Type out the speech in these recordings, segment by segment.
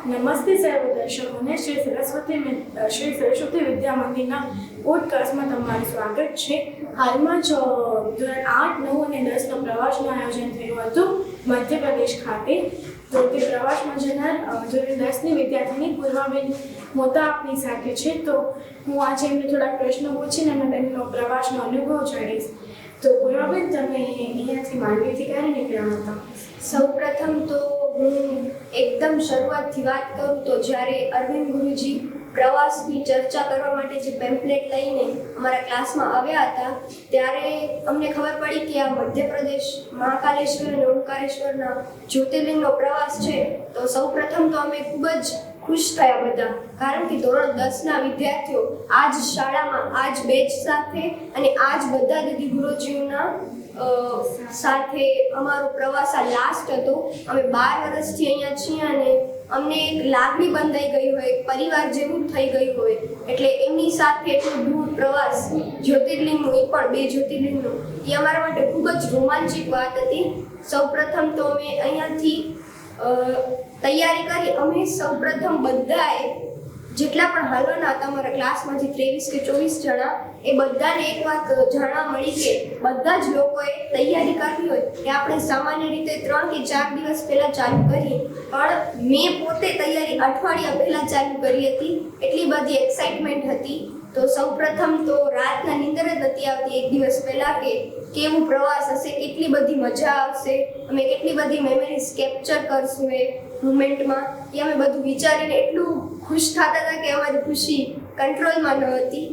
નમસ્તે સર્વ દર્શકોને શ્રી સરસ્વતી વિદ્યા મંદિરના પોડકાસ્ટમાં તમારું સ્વાગત છે. હાલમાં જ ધોરણ 8, 9 અને 10નો પ્રવાસનું આયોજન થયું હતું મધ્યપ્રદેશ ખાતે. તો તે પ્રવાસમાં જનાર ધોરણ 10ની વિદ્યાર્થીની પૂર્વાબેન મોતા આપની સાથે છે. તો હું આજે એમને થોડાક પ્રશ્નો પૂછીને અને તેમનો પ્રવાસનો અનુભવ જાણીશ. તો પૂર્વાબેન, તમે અહીંયાથી માંડવીથી ક્યારે નીકળ્યા હતા? સૌપ્રથમ તો હું એકદમ શરૂઆતથી વાત કરું તો જ્યારે અરવિંદ ગુરુજી પ્રવાસની ચર્ચા કરવા માટે જે પેમ્પલેટ લઈને અમારા ક્લાસમાં આવ્યા હતા ત્યારે અમને ખબર પડી કે આ મધ્યપ્રદેશ મહાકાલેશ્વર અને ઓમકારેશ્વરના જ્યોતિર્લિંગનો પ્રવાસ છે. તો સૌપ્રથમ તો અમે ખૂબ જ ખુશ થયા બધા, કારણ કે ધોરણ 10ના વિદ્યાર્થીઓ આ જ શાળામાં આ જ બેચ સાથે અને આ જ બધા દીદી ગુરુજીઓના સાથે અમારો પ્રવાસ આ લાસ્ટ હતો. અમે 12 વર્ષથી અહીંયા છીએ અને અમને એક લાગણી બંધાઈ ગઈ હોય, એક પરિવાર જેવું થઈ ગયું હોય. એટલે એમની સાથે એટલો દૂર પ્રવાસ જ્યોતિર્લિંગનું, એ પણ 2 જ્યોતિર્લિંગનું, એ અમારા માટે ખૂબ જ રોમાંચક વાત હતી. સૌપ્રથમ તો અમે અહીંયાથી તૈયારી કરી. અમે સૌપ્રથમ બધાએ જેટલા પણ હાલવાના હતા અમારા ક્લાસમાંથી 23 કે 24 જણા, એ બધાને એક વાત જાણવા મળી કે બધા જ લોકોએ તૈયારી કરવી હોય કે આપણે સામાન્ય રીતે 3 કે 4 દિવસ પહેલા ચાલુ કરીએ, પણ મેં પોતે તૈયારી અઠવાડિયા પહેલા ચાલુ કરી હતી. એટલી બધી એક્સાઇટમેન્ટ હતી. તો સૌપ્રથમ તો રાતના નીંદર જ નથી આવતી એક દિવસ પહેલા કે કેવું પ્રવાસ હશે, કેટલી બધી મજા આવશે, અમે કેટલી બધી મેમરીઝ કેપ્ચર કરશું એ મુમેન્ટમાં. એ અમે બધું વિચારીને એટલું ખુશ થતા હતા કે અમારી ખુશી કંટ્રોલમાં ન હતી.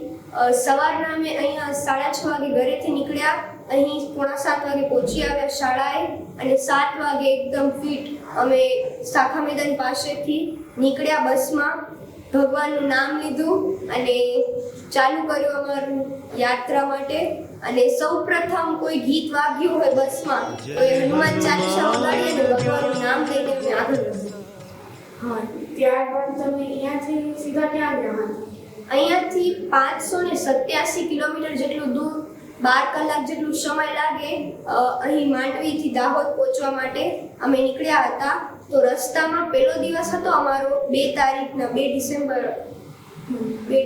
સવારના અમે અહીંયા 6:30 વાગે ઘરેથી નીકળ્યા. અહીં 6:45 વાગે પહોંચી આવ્યા શાળાએ અને 7 વાગે એકદમ ફિટ અમે શાખા મેદાન પાસેથી નીકળ્યા બસમાં. ભગવાનનું નામ લીધું અને ચાલુ કર્યું અમારું યાત્રા માટે. અને સૌપ્રથમ કોઈ ગીત વાગ્યું હોય બસમાં તો એ હનુમાન ચાલીસા વગાડી અને ભગવાનનું નામ લઈને અમે આગળ વધ્યા. હા, ત્યારબાદ તમે અહીંયાથી સીધા ક્યાં ગયા હતા? અહીંયાથી 587 કિલોમીટર જેટલું દૂર, 12 કલાક જેટલું સમય લાગે અહીં માંડવીથી દાહોદ પહોંચવા માટે અમે નીકળ્યા હતા. તો રસ્તામાં પહેલો દિવસ હતો અમારો 2 તારીખના 2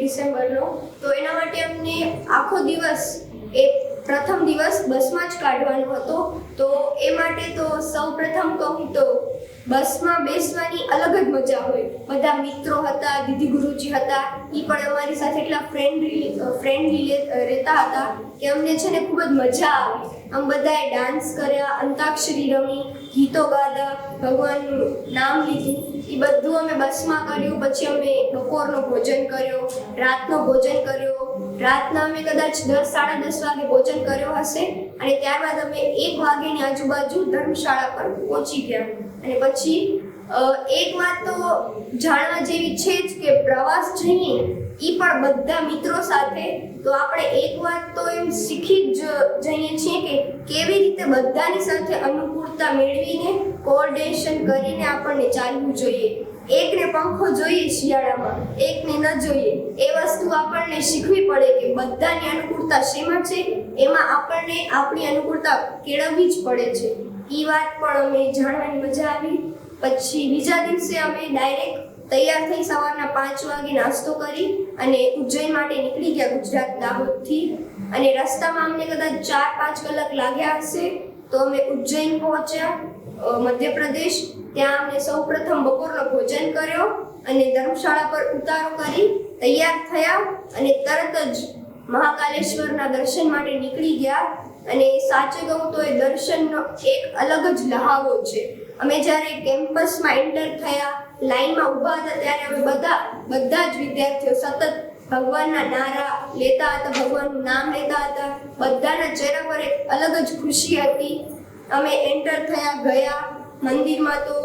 ડિસેમ્બરનો. તો એના માટે અમને આખો દિવસ એ પ્રથમ દિવસ બસમાં જ કાઢવાનો હતો. તો એ માટે તો સૌપ્રથમ કહું તો બસમાં બેસવાની અલગ જ મજા હોય. બધા મિત્રો હતા, દીદી ગુરુજી હતા, એ પણ અમારી સાથે એટલા ફ્રેન્ડલી રહેતા હતા કે અમને છે ને ખૂબ જ મજા આવી. આમ બધાએ ડાન્સ કર્યા, અંતાક્ષરી રમી, ગીતો ગાતા, ભગવાનનું નામ લીધું. એ બધું અમે બસમાં કર્યું. પછી અમે બપોરનો ભોજન કર્યો, રાતનો ભોજન કર્યો. રાતના અમે કદાચ 10-10:30 વાગે ભોજન કર્યો હશે અને ત્યારબાદ અમે 1 વાગ્યાની આજુબાજુ ધર્મશાળા પર પહોંચી ગયા. અને પછી એક વાત તો જાણવા જેવી છે જ કે પ્રવાસ જઈએ એ પણ બધા મિત્રો સાથે, તો આપણે એક વાત તો એમ શીખી જ જઈએ છીએ કે કેવી રીતે બધાની સાથે અનુકૂળતા મેળવીને કોઓર્ડિનેશન કરીને આપણને ચાલવું જોઈએ. એકને પંખો જોઈએ શિયાળામાં, એકને ન જોઈએ. એ વસ્તુ આપણને શીખવી પડે કે બધાની અનુકૂળતા શેમાં છે, એમાં આપણને આપણી અનુકૂળતા કેળવવી જ પડે છે. એ વાત પણ અમે જાણવાની મજા આવી. પછી બીજા દિવસે અમે ડાયરેક્ટ તૈયાર થઈ સવારના 5 વાગે નાસ્તો કરી અને ઉજ્જૈન માટે નીકળી ગયા ગુજરાત દાહોદથી. અને રસ્તામાં અમને કદાચ 4-5 કલાક લાગ્યા હશે. તો અમે ઉજ્જૈન પહોંચ્યા મધ્યપ્રદેશ. ત્યાં અમે સૌપ્રથમ બપોરનો ભોજન કર્યો અને ધર્મશાળા પર ઉતારો કરી તૈયાર થયા અને તરત જ મહાકાલેશ્વરના દર્શન માટે નીકળી ગયા. અને સાચે કહું તો એ દર્શનનો એક અલગ જ લહાવો છે. અમે જ્યારે કેમ્પસમાં એન્ટર થયા, લાઈનમાં ઊભા હતા, ત્યારે અમે બધા જ વિદ્યાર્થીઓ સતત ભગવાનના નારા લેતા હતા, ભગવાનનું નામ લેતા હતા. બધાના ચહેરા પર એક અલગ જ ખુશી હતી. અમે એન્ટર થયા, ગયા મંદિરમાં. તો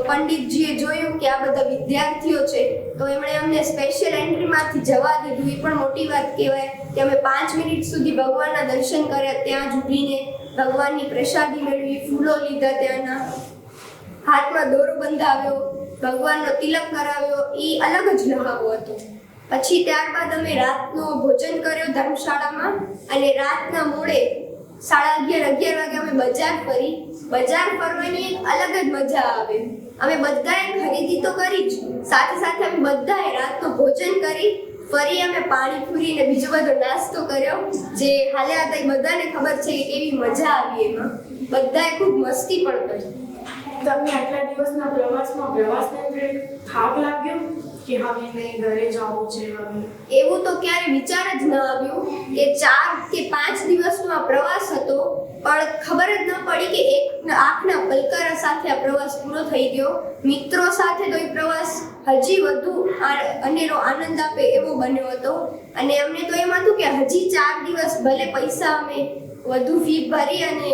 પંડિતજીએ જોયું કે આ બધા વિદ્યાર્થીઓ છે તો એમણે અમને સ્પેશિયલ એન્ટ્રીમાંથી જવા દીધું. એ પણ મોટી વાત કહેવાય કે અમે 5 મિનિટ સુધી ભગવાનના દર્શન કર્યા, ત્યાં જ ઊભીને ભગવાનની પ્રસાદી મેળવી, ફૂલો લીધા, ત્યાંના હાથમાં દોરો બંધાવ્યો, ભગવાનનો તિલક કરાવ્યો. એ અલગ જ લહાવો હતો. પછી ત્યારબાદ અમે રાતનો ભોજન કર્યો ધર્મશાળામાં અને રાતના મોડે 11:30 વાગે અમે બજાર ફરી. બજાર ફરવાની એક અલગ જ મજા આવે. અમે બધાએ ખરીદી તો કરી જ, સાથે સાથે અમે બધાએ રાતનું ભોજન કરી, ફરી અમે પાણીપુરી ને બીજો બધો નાસ્તો કર્યો, જે હાલ્યા હતા એ બધાને ખબર છે કે કેવી મજા આવી એમાં. બધાએ ખૂબ મસ્તી પણ કરી. તમને આટલા દિવસના પ્રવાસને અંદર થાક લાગ્યો કે હવે નહીં ઘરે જવું છે? હવે એવું તો ક્યારે વિચાર જ ન આવ્યું કે 4 કે 5 દિવસનો આ પ્રવાસ હતો, પણ ખબર જ ન પડી કે એક આંખના પલકારા સાથે આ પ્રવાસ પૂરો થઈ ગયો. મિત્રો સાથે તો એ પ્રવાસ હજી વધુ અનેરો આનંદ આપે એવો બન્યો હતો. અને અમને તો એમ હતું કે હજી 4 દિવસ ભલે પૈસા અમે વધુ ફી ભરી અને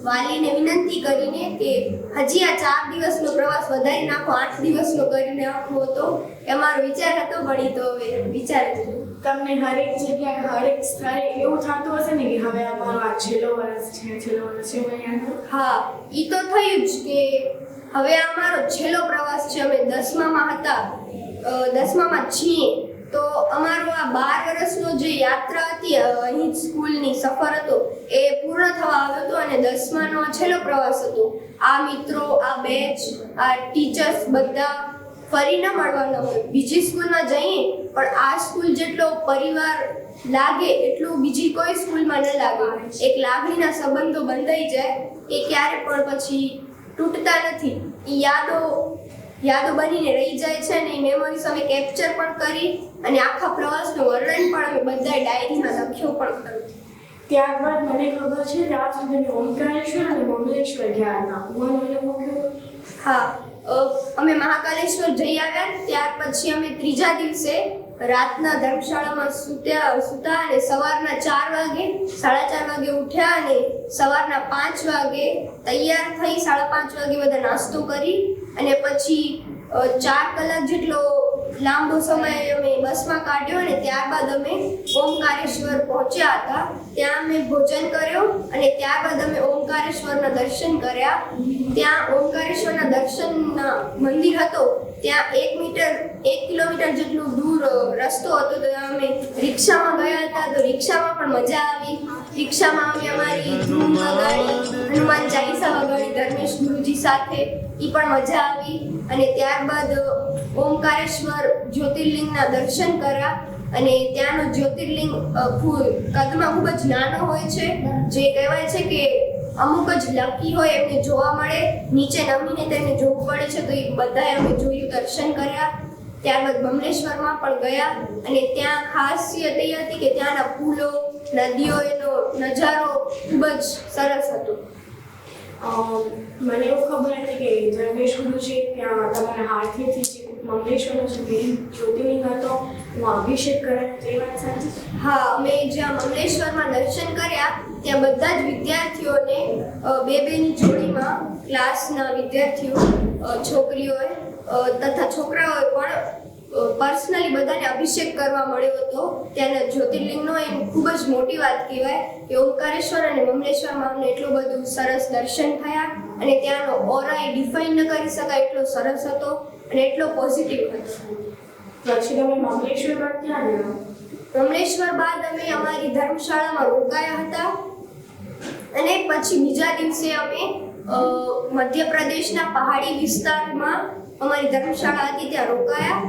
વાલીને વિનંતી કરીને કે હજી આ 4 દિવસનો પ્રવાસ વધારી નાખો, 8 દિવસનો કરીને નાખવો હતો. એ અમારો વિચાર હતો, પણ એ તો હવે વિચાર જ નહીં. તમને હરેક જગ્યાએ હરેક સ્થળે એવું થતું હશે ને કે હવે અમારો આ છેલ્લો વર્ષ છે અહીંયા? હા, એ તો થયું જ કે હવે અમારો છેલ્લો પ્રવાસ છે. અમે 10મામાં હતા, 10મામાં છીએ, તો અમારો આ 12 વર્ષનો જે યાત્રા હતી અહીં સ્કૂલની સફર હતો એ પૂર્ણ થવા આવ્યો હતો, અને 10માનો આ છેલ્લો પ્રવાસ હતો. આ મિત્રો, આ બેચ, આ ટીચર્સ બધા ફરી ન મળવાના હોય. બીજી સ્કૂલમાં જઈએ પણ આ સ્કૂલ જેટલો પરિવાર લાગે એટલું બીજી કોઈ સ્કૂલમાં ન લાગે. એક લાગણીના સંબંધો બંધાઈ જાય, એ ક્યારે પણ પછી તૂટતા નથી. એ યાદો બનીને રહી જાય છે, અને એ મેમરીઝ અમે કેપ્ચર પણ કરી, અને આખા પ્રવાસનું વર્ણન પણ અમે બધાએ ડાયરીમાં લખ્યો પણ ખરું. ત્યારબાદ મને ખબર છે કે આ સુધી ઓમકારેશ્વર અને મમલેશ્વર ગયા હતા. હા, અમે મહાકાલેશ્વર જઈ આવ્યા. ત્યાર પછી અમે ત્રીજા દિવસે રાતના ધર્મશાળામાં સૂતા અને સવારના 4 વાગે, 4:30 વાગે ઉઠ્યા, અને સવારના 5 વાગે તૈયાર થઈ 5:30 વાગે બધા નાસ્તો કરી, અને પછી 4 કલાક જેટલો લાંબો સમય અમે બસમાં કાઢ્યો, અને ત્યારબાદ અમે ઓમકારેશ્વર પહોંચ્યા હતા. ત્યાં અમે ભોજન કર્યો, અને ત્યારબાદ અમે ઓમકારેશ્વરના દર્શન કર્યા. ત્યાં ઓમકારેશ્વરના દર્શનના મંદિર હતો, ત્યાં 1 કિલોમીટર જેટલું દૂર રસ્તો હતો. તો અમે રિક્ષામાં ગયા હતા, તો રિક્ષામાં પણ મજા આવી. રિક્ષામાં અમે અમારી ધૂન વગાડી, હનુમાન ચાલીસા વગાડી ધર્મેશ ગુરુજી સાથે, એ પણ મજા આવી. અને ત્યારબાદ ઓમકારેશ્વર જ્યોતિર્લિંગના દર્શન કર્યા, અને ત્યાંનો જ્યોતિર્લિંગ કદમાં ખૂબ જ નાનો હોય છે. જે કહેવાય છે કે અમુક જ લકી હોય એમને જોવા મળે, નીચે નમીને તેમને જોવું પડે છે. તો એ બધાએ અમે જોયું, દર્શન કર્યા. ત્યારબાદ બમલેશ્વરમાં પણ ગયા, અને ત્યાં ખાસિયત એ હતી કે ત્યાંના પુલો, નદીઓ, એનો નજારો ખૂબ જ સરસ હતો. મને એવું ખબર હતી કે ધર્મેશ ગુરુજી ત્યાં તમારા હાથેથી જે મમલેશ્વરનો જે મેઇન જ્યોતિર્લિંગ હતો એનો અભિષેક કરાયો, તે વાત સાચી? હા, અમે જ્યાં મમલેશ્વરમાં દર્શન કર્યા ત્યાં બધા જ વિદ્યાર્થીઓને બે-બેની જોડીમાં, ક્લાસના વિદ્યાર્થીઓ, છોકરીઓએ તથા છોકરાઓએ પણ પર્સનલી બધાને અભિષેક કરવા મળ્યો હતો ત્યાંના જ્યોતિર્લિંગનો. એ ખૂબ જ મોટી વાત કહેવાય કે ઓમકારેશ્વર અને મમલેશ્વરમાં અમને એટલું બધું સરસ દર્શન થયા, અને ત્યાંનો ઓરા એ ડિફાઇન ન કરી શકાય એટલો સરસ હતો અને એટલો પોઝિટિવ હતો. પછી તમે મમલેશ્વર બાદ ક્યાં ગયા? મમલેશ્વર બાદ અમે અમારી ધર્મશાળામાં રોકાયા હતા, અને પછી બીજા દિવસે અમે મધ્યપ્રદેશના પહાડી વિસ્તારમાં અમારી ધર્મશાળા હતી ત્યાં રોકાયા.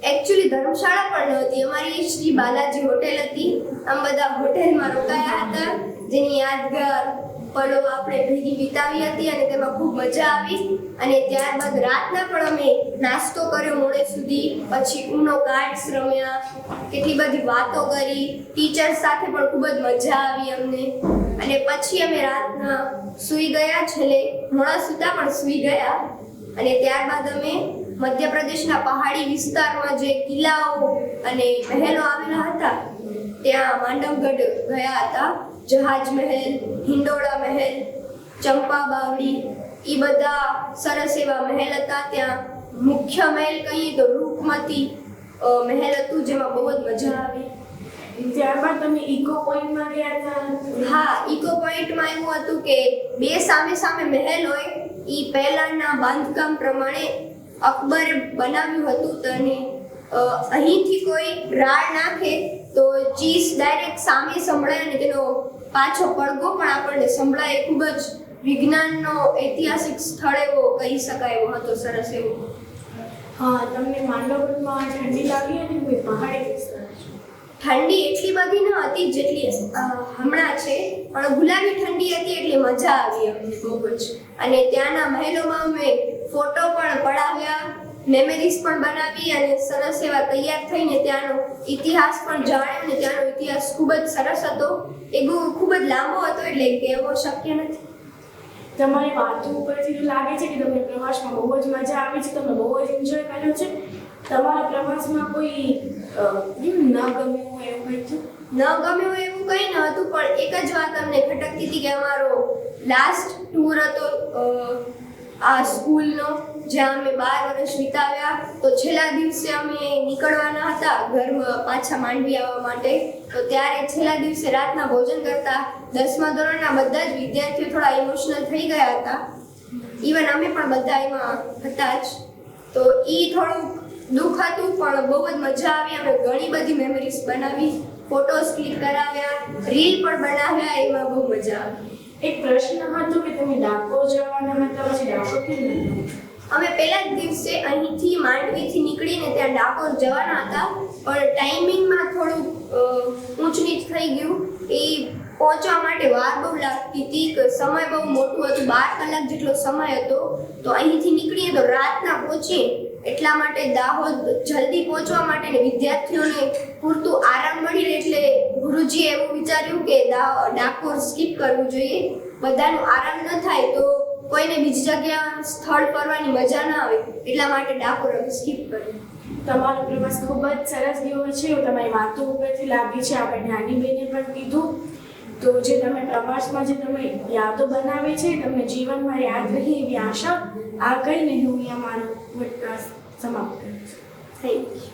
એકચ્યુઅલી ધર્મશાળા પણ નહોતી, અમારી શ્રી બાલાજી હોટેલ હતી. આમ બધા હોટેલમાં રોકાયા હતા, જેની યાદગાર પલો આપણે ભેગી વિતાવી હતી, અને તેમાં ખૂબ મજા આવી. અને ત્યારબાદ રાતના પણ અમે નાસ્તો કર્યો મોડે સુધી, પછી ઉનો કાર્ડ્સ રમ્યા, કેટલી બધી વાતો કરી, ટીચર્સ સાથે પણ ખૂબ જ મજા આવી અમને. અને પછી અમે રાતના સૂઈ ગયા, છેલ્લે મોડા સૂતા પણ સૂઈ ગયા. અને ત્યારબાદ અમે મધ્યપ્રદેશના પહાડી વિસ્તારમાં જે કિલ્લાઓ અને મહેલો આવેલા હતા ત્યાં માંડવગઢ ગયા હતા. જહાજ મહેલ, હિંડોળા મહેલ, ચંપા બાવડી, એ બધા સરસ એવા મહેલ હતા. ત્યાં મુખ્ય મહેલ કહીએ તો રૂપમતી મહેલ હતું, જેમાં બહુ જ મજા આવી. ત્યારબાદ તમે ઇકો પોઈન્ટમાં ગયા હતા? હા, ઇકો પોઈન્ટમાં એવું હતું કે બે સામે સામે મહેલ હોય, એ પહેલાના બાંધકામ પ્રમાણે અકબરે બનાવ્યું હતું. તો અહીંથી કોઈ રાડ નાખે તો ચીસ ડાયરેક્ટ સામે સંભળાય, અને તેનો પાછો પડઘો પણ આપણને સંભળાય. ખૂબ જ વિજ્ઞાનનો ઐતિહાસિક સ્થળ એવો કહી શકાય એવો હતો, સરસ એવો. હા, તમને માંડવમાં ઠંડી લાગી હતી કોઈ પહાડી વિસ્તાર છે? ઠંડી એટલી બધી ન હતી જેટલી હમણાં છે, પણ ગુલાબી ઠંડી હતી એટલે મજા આવી અમને બહુ જ. અને ત્યાંના મહેલોમાં અમે ફોટો પણ પડાવ્યા, મેમરીઝ પણ બનાવી અને સરસ એવા તૈયાર થઈને ત્યાંનો ઇતિહાસ પણ જાણ્યો. અને ત્યાંનો ઇતિહાસ ખૂબ જ સરસ હતો, એ ખૂબ જ લાંબો હતો એટલે કહેવો શક્ય નથી. તમારી વાતો ઉપરથી તો લાગે છે કે તમને પ્રવાસમાં બહુ જ મજા આવી છે, તમે બહુ જ એન્જોય કર્યો છે. તમારા પ્રવાસમાં કોઈ ન ગમ્યું હોય એવું કંઈ થયું? ન ગમ્યું હોય એવું કંઈ ન હતું, પણ એક જ વાત અમને ખટકતી હતી કે અમારો લાસ્ટ ટૂર હતો આ સ્કૂલનો, જ્યાં અમે 12 વર્ષ વિતાવ્યા. તો છેલ્લા દિવસે અમે નીકળવાના હતા ઘરમાં પાછા માંડવી આવવા માટે. તો ત્યારે છેલ્લા દિવસે રાતના ભોજન કરતા 10મા ધોરણના બધા જ વિદ્યાર્થીઓ થોડા ઇમોશનલ થઈ ગયા હતા. ઇવન અમે પણ બધા એમાં હતા જ. તો એ થોડું દુઃખ હતું, પણ બહુ જ મજા આવી. અમે ઘણી બધી મેમરીઝ બનાવી, ફોટોસ ક્લિક કરાવ્યા, રીલ પણ બનાવ્યા, એમાં બહુ મજા આવી. એક પ્રશ્ન હતો કે તમે ડાકોર જવાના હતા, પછી ડાકોર કેમ ગયા? અમે પહેલા જ દિવસે અહીંથી માંડવીથી નીકળીને ત્યાં ડાકોર જવાના હતા, પણ ટાઈમિંગમાં થોડું ઊંચ નીચ થઈ ગયું. એ પહોંચવા માટે વાર બહુ લાગતી હતી, સમય બહુ મોટું હતું, 12 કલાક જેટલો સમય હતો. તો અહીંથી નીકળીએ તો રાતના પહોંચીએ, એટલા માટે દાહોદ જલ્દી પહોંચવા માટે ને વિદ્યાર્થીઓને પૂરતું આરામ મળી રહે એટલે ગુરુજીએ એવું વિચાર્યું કે ડાકોર સ્કીપ કરવું જોઈએ. બધાનું આરામ ન થાય તો કોઈને બીજી જગ્યા સ્થળ ફરવાની મજા ના આવે, એટલા માટે ડાકોર અમે સ્કીપ કર્યું. તમારો પ્રવાસ ખૂબ જ સરસ ગયો છે એવું તમારી વાતો ઉપરથી લાગે છે. આપણે જ્ઞાનીબેને પણ કીધું. તો જે તમે પ્રવાસમાં જે તમે યાદો બનાવી છે, તમને જીવનમાં યાદ રહે એવી આશા આ કહીને હું અહીંયા મારો પોડકાસ્ટ સમાપ્ત કરું છું. Thank you.